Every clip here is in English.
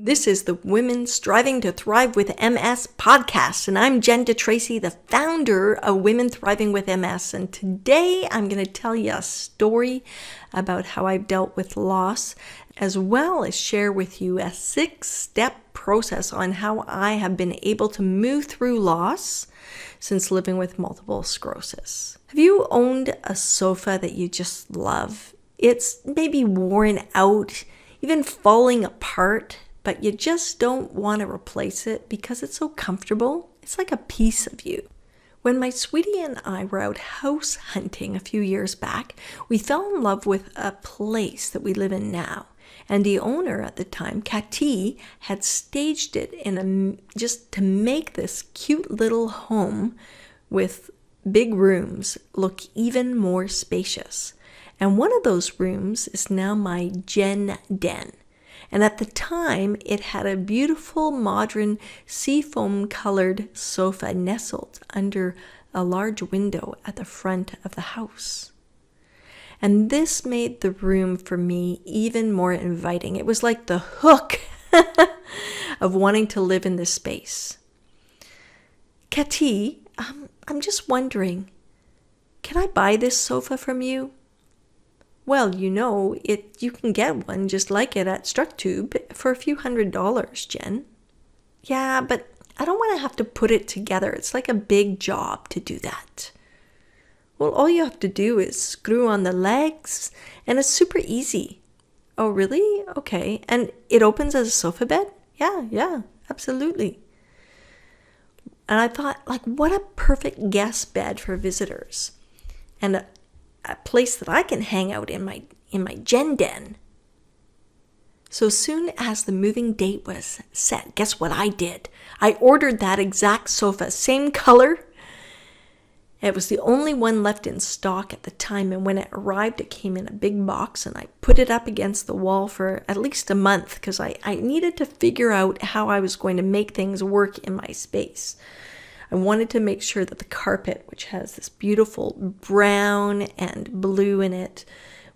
This is the Women Striving to Thrive with MS podcast, and I'm Jen DeTracey, the founder of Women Thriving with MS, and today I'm going to tell you a story about how I've dealt with loss, as well as share with you a 6-step process on how I have been able to move through loss since living with multiple sclerosis. Have you owned a sofa that you just love? It's maybe worn out, even falling apart, but you just don't want to replace it because it's so comfortable. It's like a piece of you. When my sweetie and I were out house hunting a few years back, we fell in love with a place that we live in now. And the owner at the time, Cathy, had staged it just to make this cute little home with big rooms look even more spacious. And one of those rooms is now my Jen Den. And at the time, it had a beautiful modern seafoam colored sofa nestled under a large window at the front of the house. And this made the room for me even more inviting. It was like the hook of wanting to live in this space. Cathy, I'm just wondering, can I buy this sofa from you? Well, you can get one just like it at StruckTube for a few $100s, Jen. Yeah, but I don't want to have to put it together. It's like a big job to do that. Well, all you have to do is screw on the legs, and it's super easy. Oh, really? Okay. And it opens as a sofa bed? Yeah, absolutely. And I thought, what a perfect guest bed for visitors. And a place that I can hang out in my Jen Den. So soon as the moving date was set, guess what I did? I ordered that exact sofa, same color. It was the only one left in stock at the time, and when it arrived, it came in a big box, and I put it up against the wall for at least a month because I needed to figure out how I was going to make things work in my space. I wanted to make sure that the carpet, which has this beautiful brown and blue in it,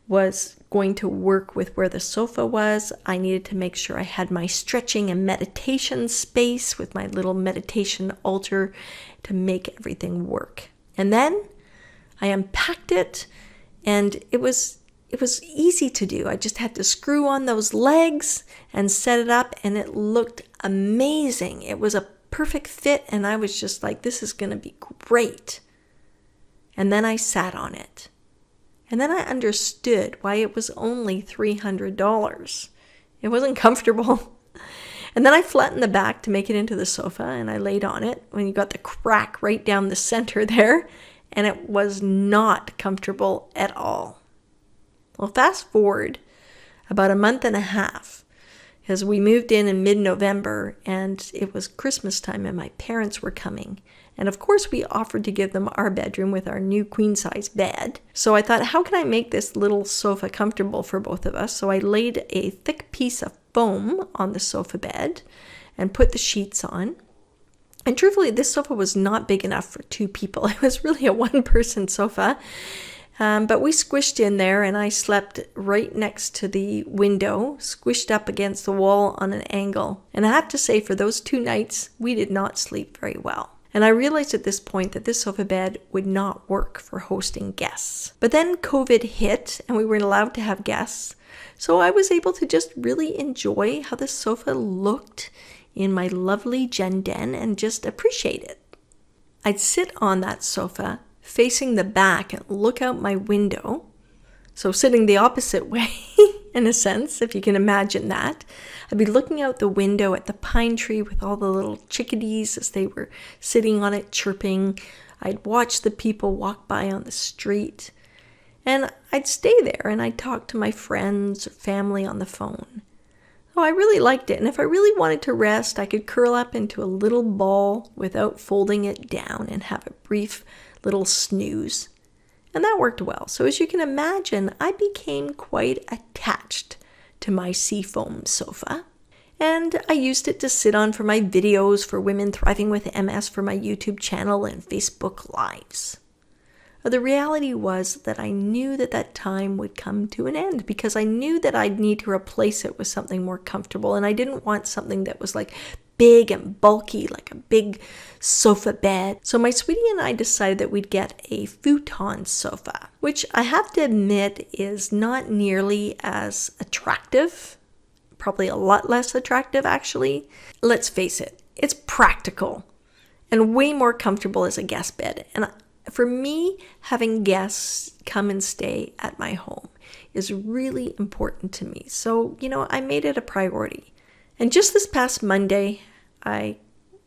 was going to work with where the sofa was. I needed to make sure I had my stretching and meditation space with my little meditation altar to make everything work. And then I unpacked it, and it was easy to do. I just had to screw on those legs and set it up, and it looked amazing. It was a perfect fit, and I was just like, this is going to be great. And then I sat on it. And then I understood why it was only $300. It wasn't comfortable. And then I flattened the back to make it into the sofa, and I laid on it when you got the crack right down the center there, and it was not comfortable at all. Well, fast forward about a month and a half, because we moved in mid-November, and it was Christmas time, and my parents were coming. And of course, we offered to give them our bedroom with our new queen-size bed. So I thought, how can I make this little sofa comfortable for both of us? So I laid a thick piece of foam on the sofa bed and put the sheets on. And truthfully, this sofa was not big enough for 2 people. It was really a one-person sofa. But we squished in there, and I slept right next to the window, squished up against the wall on an angle. And I have to say, for those 2 nights, we did not sleep very well. And I realized at this point that this sofa bed would not work for hosting guests. But then COVID hit, and we weren't allowed to have guests. So I was able to just really enjoy how the sofa looked in my lovely Jen Den and just appreciate it. I'd sit on that sofa facing the back and look out my window. So sitting the opposite way, in a sense, if you can imagine that. I'd be looking out the window at the pine tree with all the little chickadees as they were sitting on it chirping. I'd watch the people walk by on the street. And I'd stay there and I'd talk to my friends or family on the phone. Oh, I really liked it. And if I really wanted to rest, I could curl up into a little ball without folding it down and have a brief little snooze. And that worked well. So as you can imagine, I became quite attached to my seafoam sofa. And I used it to sit on for my videos for Women Thriving with MS for my YouTube channel and Facebook Lives. But the reality was that I knew that that time would come to an end because I knew that I'd need to replace it with something more comfortable. And I didn't want something that was like big and bulky, like a big sofa bed. So my sweetie and I decided that we'd get a futon sofa, which I have to admit is not nearly as attractive, probably a lot less attractive actually. Let's face it, it's practical and way more comfortable as a guest bed. And for me, having guests come and stay at my home is really important to me. So, I made it a priority. And just this past Monday, I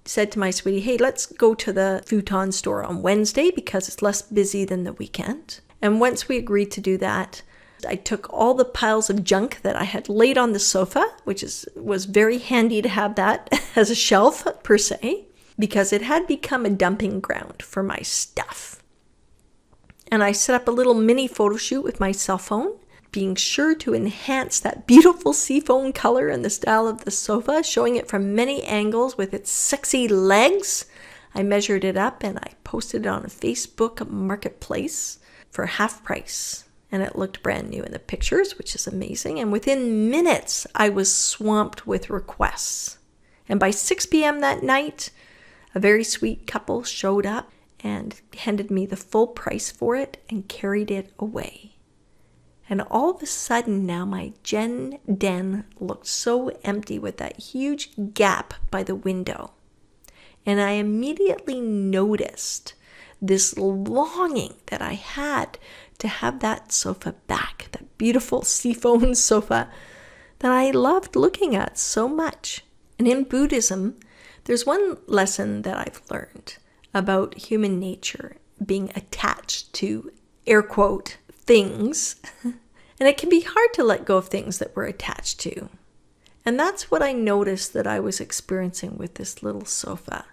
said to my sweetie, hey, let's go to the futon store on Wednesday because it's less busy than the weekend. And once we agreed to do that, I took all the piles of junk that I had laid on the sofa, which was very handy to have that as a shelf per se, because it had become a dumping ground for my stuff. And I set up a little mini photo shoot with my cell phone, being sure to enhance that beautiful seafoam color and the style of the sofa, showing it from many angles with its sexy legs. I measured it up and I posted it on a Facebook marketplace for half price. And it looked brand new in the pictures, which is amazing. And within minutes, I was swamped with requests. And by 6 p.m. that night, a very sweet couple showed up and handed me the full price for it and carried it away. And all of a sudden now my den looked so empty with that huge gap by the window. And I immediately noticed this longing that I had to have that sofa back, that beautiful seafoam sofa that I loved looking at so much. And in Buddhism, there's one lesson that I've learned about human nature being attached to, air quote, things. And it can be hard to let go of things that we're attached to. And that's what I noticed that I was experiencing with this little sofa.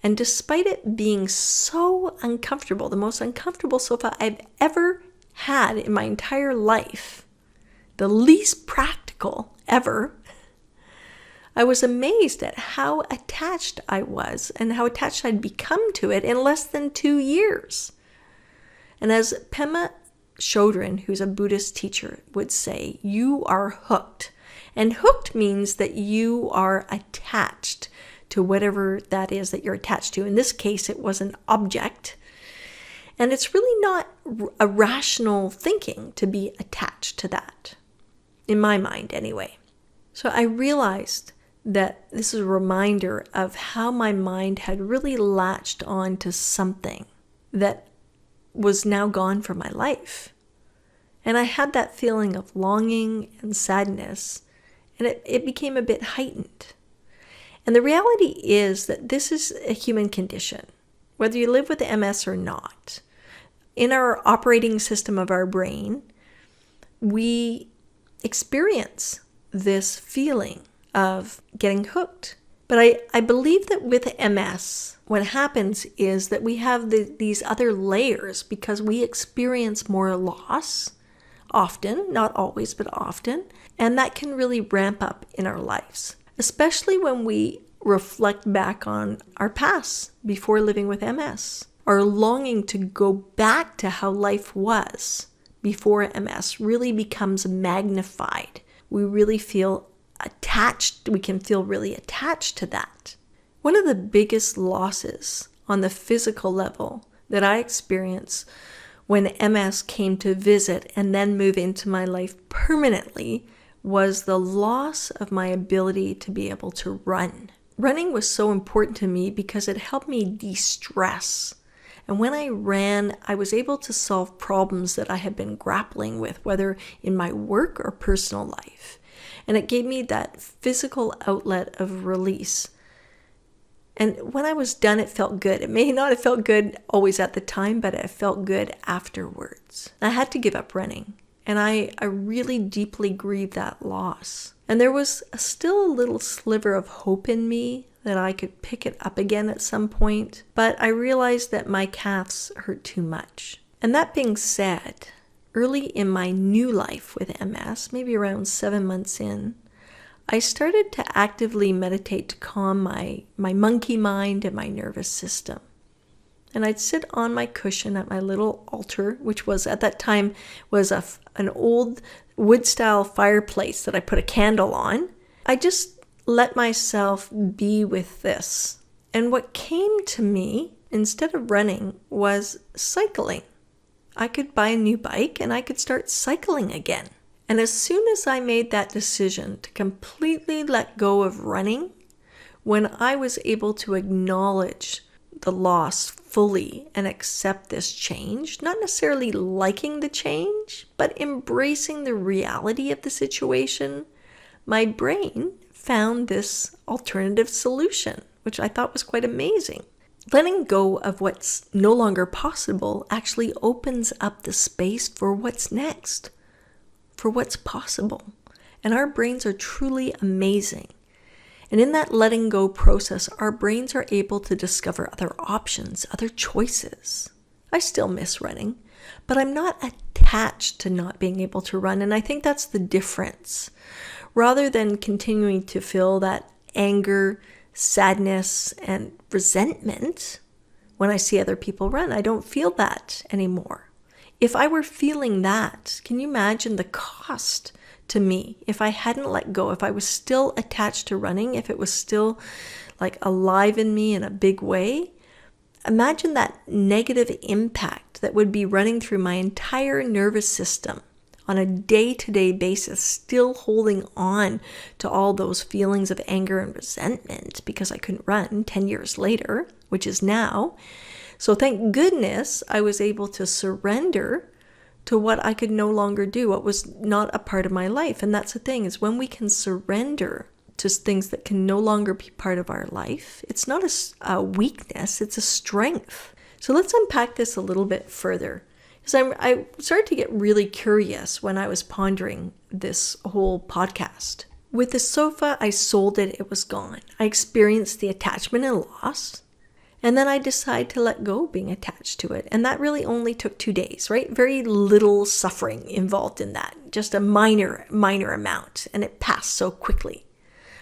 And despite it being so uncomfortable, the most uncomfortable sofa I've ever had in my entire life, the least practical ever, I was amazed at how attached I was and how attached I'd become to it in less than 2 years. And as Pema Chodron, who's a Buddhist teacher, would say, you are hooked. And hooked means that you are attached to whatever that is that you're attached to. In this case, it was an object. And it's really not a rational thinking to be attached to that, in my mind anyway. So I realized that this is a reminder of how my mind had really latched on to something that was now gone from my life. And I had that feeling of longing and sadness, and it became a bit heightened. And the reality is that this is a human condition, whether you live with MS or not. In our operating system of our brain, we experience this feeling of getting hooked. But I believe that with MS, what happens is that we have these other layers because we experience more loss, often, not always, but often, and that can really ramp up in our lives, especially when we reflect back on our past before living with MS. Our longing to go back to how life was before MS really becomes magnified. We really feel attached. We can feel really attached to that. One of the biggest losses on the physical level that I experienced when MS came to visit and then move into my life permanently was the loss of my ability to be able to run. Running was so important to me because it helped me de-stress. And when I ran, I was able to solve problems that I had been grappling with, whether in my work or personal life. And it gave me that physical outlet of release. And when I was done, it felt good. It may not have felt good always at the time, but it felt good afterwards. I had to give up running, and I really deeply grieved that loss. And there was still a little sliver of hope in me that I could pick it up again at some point, but I realized that my calves hurt too much. And that being said, early in my new life with MS, maybe around 7 months in, I started to actively meditate to calm my monkey mind and my nervous system. and I'd sit on my cushion at my little altar, which was at that time was an old wood-style fireplace that I put a candle on. I just let myself be with this. And what came to me, instead of running, was cycling. I could buy a new bike and I could start cycling again. And as soon as I made that decision to completely let go of running, when I was able to acknowledge the loss fully and accept this change, not necessarily liking the change, but embracing the reality of the situation, my brain found this alternative solution, which I thought was quite amazing. Letting go of what's no longer possible actually opens up the space for what's next, for what's possible. And our brains are truly amazing. And in that letting go process, our brains are able to discover other options, other choices. I still miss running, but I'm not attached to not being able to run. And I think that's the difference. Rather than continuing to feel that anger, sadness, and resentment when I see other people run, I don't feel that anymore. If I were feeling that, can you imagine the cost to me if I hadn't let go, if I was still attached to running, if it was still like alive in me in a big way? Imagine that negative impact that would be running through my entire nervous system on a day-to-day basis, still holding on to all those feelings of anger and resentment because I couldn't run 10 years later, which is now. So thank goodness I was able to surrender to what I could no longer do, what was not a part of my life. And that's the thing, is when we can surrender to things that can no longer be part of our life, it's not a weakness, it's a strength. So let's unpack this a little bit further. Because I started to get really curious when I was pondering this whole podcast. With the sofa, I sold it, it was gone. I experienced the attachment and loss. And then I decided to let go of being attached to it. And that really only took 2 days, right? Very little suffering involved in that. Just a minor amount. And it passed so quickly.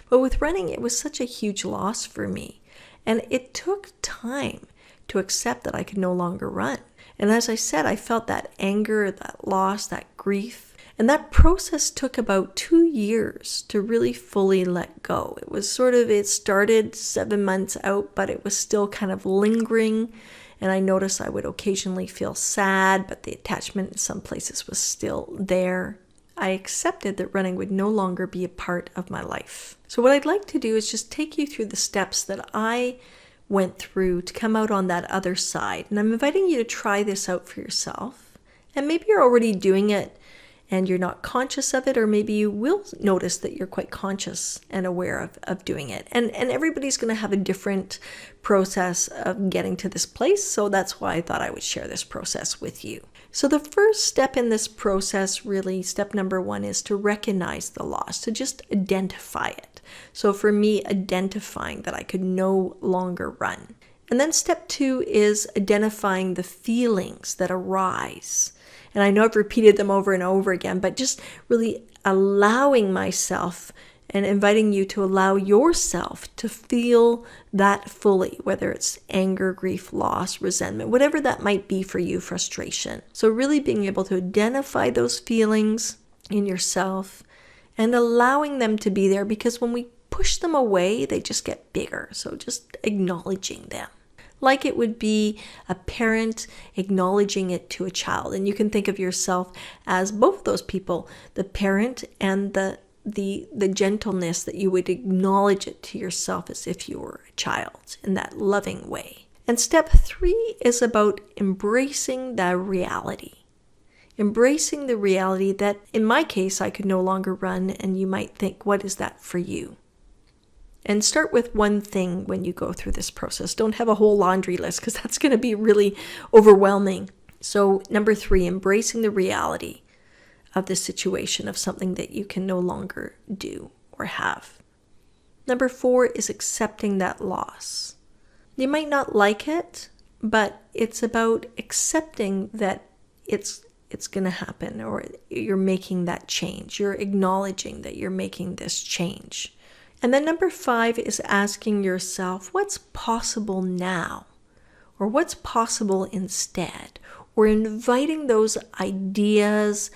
But with running, it was such a huge loss for me. And it took time to accept that I could no longer run. And as I said, I felt that anger, that loss, that grief. And that process took about 2 years to really fully let go. It was it started 7 months out, but it was still kind of lingering. And I noticed I would occasionally feel sad, but the attachment in some places was still there. I accepted that running would no longer be a part of my life. So what I'd like to do is just take you through the steps that I went through to come out on that other side. And I'm inviting you to try this out for yourself. And maybe you're already doing it and you're not conscious of it, or maybe you will notice that you're quite conscious and aware of doing it. And everybody's going to have a different process of getting to this place. So that's why I thought I would share this process with you. So the first step in this process, really, step number 1, is to recognize the loss, to just identify it. So for me, identifying that I could no longer run. And then step 2 is identifying the feelings that arise. And I know I've repeated them over and over again, but just really allowing myself and inviting you to allow yourself to feel that fully, whether it's anger, grief, loss, resentment, whatever that might be for you, frustration. So really being able to identify those feelings in yourself and allowing them to be there, because when we push them away, they just get bigger. So just acknowledging them. Like it would be a parent acknowledging it to a child. And you can think of yourself as both those people, the parent and the gentleness that you would acknowledge it to yourself as if you were a child in that loving way. And step 3 is about embracing the reality. Embracing the reality that, in my case, I could no longer run, and you might think, what is that for you? And start with one thing when you go through this process. Don't have a whole laundry list, because that's going to be really overwhelming. So number 3, embracing the reality of the situation, of something that you can no longer do or have. Number 4 is accepting that loss. You might not like it, but it's about accepting that it's going to happen, or you're making that change. You're acknowledging that you're making this change. And then number 5 is asking yourself, what's possible now? or what's possible instead, or inviting those ideas,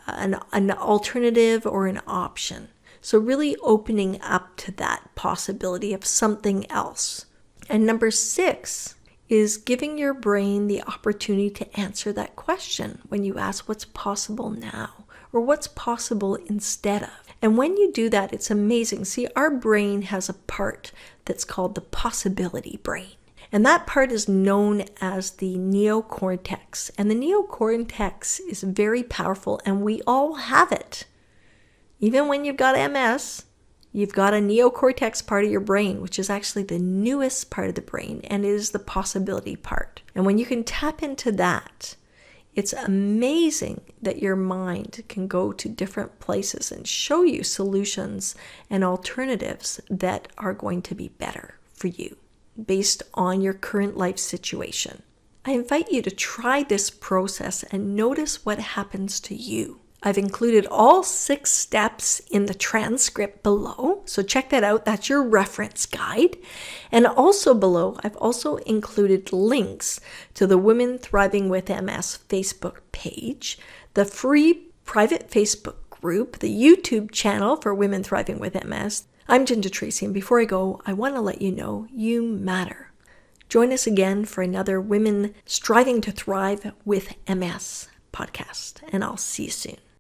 an alternative or an option. So really opening up to that possibility of something else. And number 6 is giving your brain the opportunity to answer that question when you ask what's possible now or what's possible instead of. And when you do that, it's amazing. See, our brain has a part that's called the possibility brain. And that part is known as the neocortex. And the neocortex is very powerful, and we all have it. Even when you've got MS, you've got a neocortex part of your brain, which is actually the newest part of the brain, and it is the possibility part. And when you can tap into that, it's amazing that your mind can go to different places and show you solutions and alternatives that are going to be better for you based on your current life situation. I invite you to try this process and notice what happens to you. I've included all 6 steps in the transcript below, so check that out. That's your reference guide. And also below, I've also included links to the Women Thriving with MS Facebook page, the free private Facebook group, the YouTube channel for Women Thriving with MS. I'm DeTracey, and before I go, I want to let you know you matter. Join us again for another Women Striving to Thrive with MS podcast, and I'll see you soon.